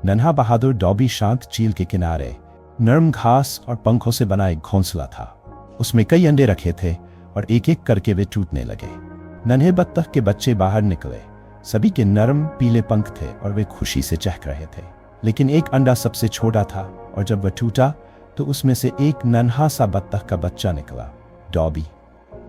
नन्हा बहादुर डॉबी शांत झील के किनारे नरम घास और पंखों से बना एक घोंसला था। उसमें कई अंडे रखे थे और एक एक करके वे टूटने लगे। नन्हे बत्तख के बच्चे बाहर निकले। सभी के नरम पीले पंख थे और वे खुशी से चहक रहे थे। लेकिन एक अंडा सबसे छोटा था और जब वह टूटा तो उसमें से एक नन्हा सा बत्तख का बच्चा निकला, डॉबी।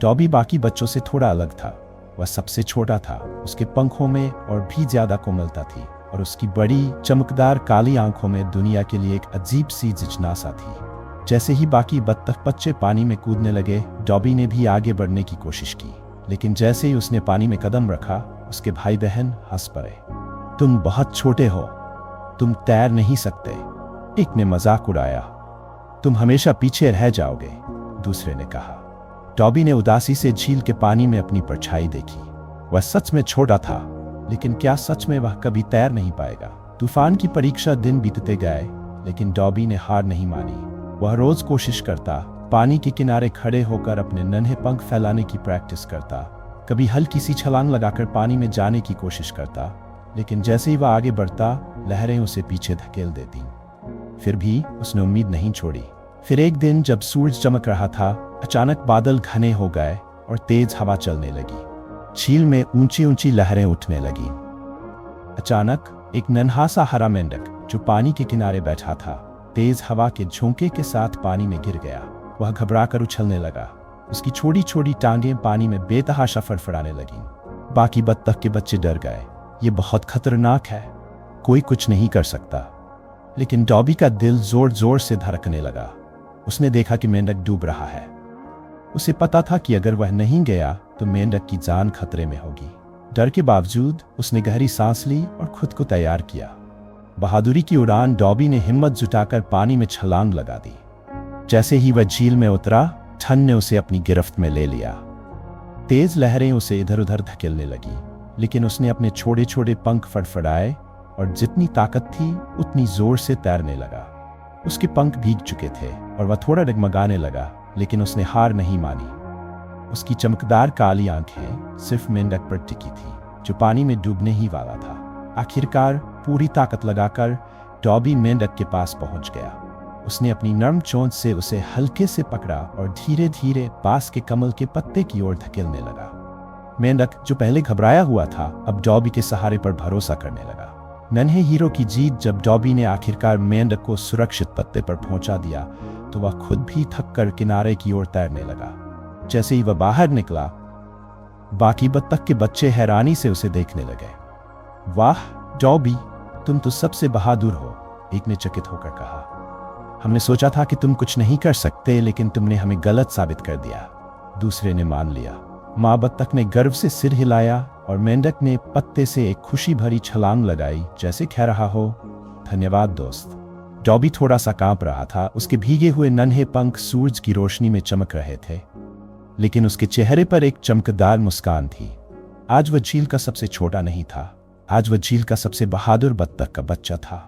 डॉबी बाकी बच्चों से थोड़ा अलग था। वह सबसे छोटा था। उसके पंखों में और भी ज्यादा कोमलता थी और उसकी बड़ी चमकदार काली आंखों में दुनिया के लिए एक अजीब सी जिज्ञासा थी। जैसे ही बाकी बत्तख बच्चे पानी में कूदने लगे, डॉबी ने भी आगे बढ़ने की कोशिश की। लेकिन जैसे ही उसने पानी में कदम रखा, उसके भाई बहन हंस पड़े। तुम बहुत छोटे हो, तुम तैर नहीं सकते, एक ने मजाक उड़ाया। तुम हमेशा पीछे रह जाओगे, दूसरे ने कहा। डॉबी ने उदासी से झील के पानी में अपनी परछाई देखी। वह सच में छोटा था, लेकिन क्या सच में वह कभी तैर नहीं पाएगा? तूफान की परीक्षा दिन बीतते गए, लेकिन डॉबी ने हार नहीं मानी। वह रोज कोशिश करता, पानी के किनारे खड़े होकर अपने नन्हे पंख फैलाने की प्रैक्टिस करता, कभी हल्की सी छलांग लगाकर पानी में जाने की कोशिश करता। लेकिन जैसे ही वह आगे बढ़ता, लहरें उसे पीछे धकेल देती। फिर भी उसने उम्मीद नहीं छोड़ी। फिर एक दिन जब सूरज चमक रहा था, अचानक बादल घने हो गए और तेज हवा चलने लगी। झील में ऊंची ऊंची लहरें उठने लगी। अचानक एक नन्हा सा हरा मेंढक जो पानी के किनारे बैठा था, तेज हवा के झोंके के साथ पानी में गिर गया। वह घबराकर उछलने लगा। उसकी छोटी छोटी टांगें पानी में बेतहाशा फड़फड़ाने लगीं। बाकी बत्तख के बच्चे डर गए। ये बहुत खतरनाक है, कोई कुछ नहीं कर सकता। लेकिन डॉबी का दिल जोर जोर से धड़कने लगा। उसने देखा कि मेंढक डूब रहा है। उसे पता था कि अगर वह नहीं गया तो मेंढक की जान खतरे में होगी। डर के बावजूद उसने गहरी सांस ली और खुद को तैयार किया। बहादुरी की उड़ान डॉबी ने हिम्मत जुटाकर पानी में छलांग लगा दी। जैसे ही वह झील में उतरा, ठंड ने उसे अपनी गिरफ्त में ले लिया। तेज लहरें उसे इधर उधर धकेलने लगी, लेकिन उसने अपने छोटे छोटे पंख फड़फड़ाए और जितनी ताकत थी उतनी जोर से तैरने लगा। उसके पंख भीग चुके थे और वह थोड़ा डगमगाने लगा, लेकिन उसने हार नहीं मानी। उसकी चमकदार काली आंखें सिर्फ मेंढक पर टिकी थी, जो पानी में डूबने ही वाला था। आखिरकार पूरी ताकत लगाकर डॉबी मेंढक के पास पहुंच गया। उसने अपनी नरम चोंच से उसे हल्के से पकड़ा और धीरे धीरे पास के कमल के पत्ते की ओर धकेलने लगा। मेंढक, जो पहले घबराया हुआ था, अब डॉबी के सहारे पर भरोसा करने लगा। नन्हे हीरो की जीत। जब डॉबी ने आखिरकार मेंढक को सुरक्षित पत्ते पर पहुंचा दिया, तो वह खुद भी थक कर किनारे की ओर तैरने लगा। जैसे ही वह बाहर निकला, बाकी बत्तख के बच्चे हैरानी से उसे देखने लगे। वाह डॉबी, तुम तो सबसे बहादुर हो, एक ने चकित होकर कहा। हमने सोचा था कि तुम कुछ नहीं कर सकते, लेकिन तुमने हमें गलत साबित कर दिया, दूसरे ने मान लिया। माँ बत्तख ने गर्व से सिर हिलाया और मेंढक ने पत्ते से एक खुशी भरी छलांग लगाई, जैसे कह रहा हो, धन्यवाद दोस्त। डॉबी थोड़ा सा कांप रहा था। उसके भीगे हुए नन्हे पंख सूरज की रोशनी में चमक रहे थे, लेकिन उसके चेहरे पर एक चमकदार मुस्कान थी। आज वह झील का सबसे छोटा नहीं था, आज वह झील का सबसे बहादुर बत्तख का बच्चा था।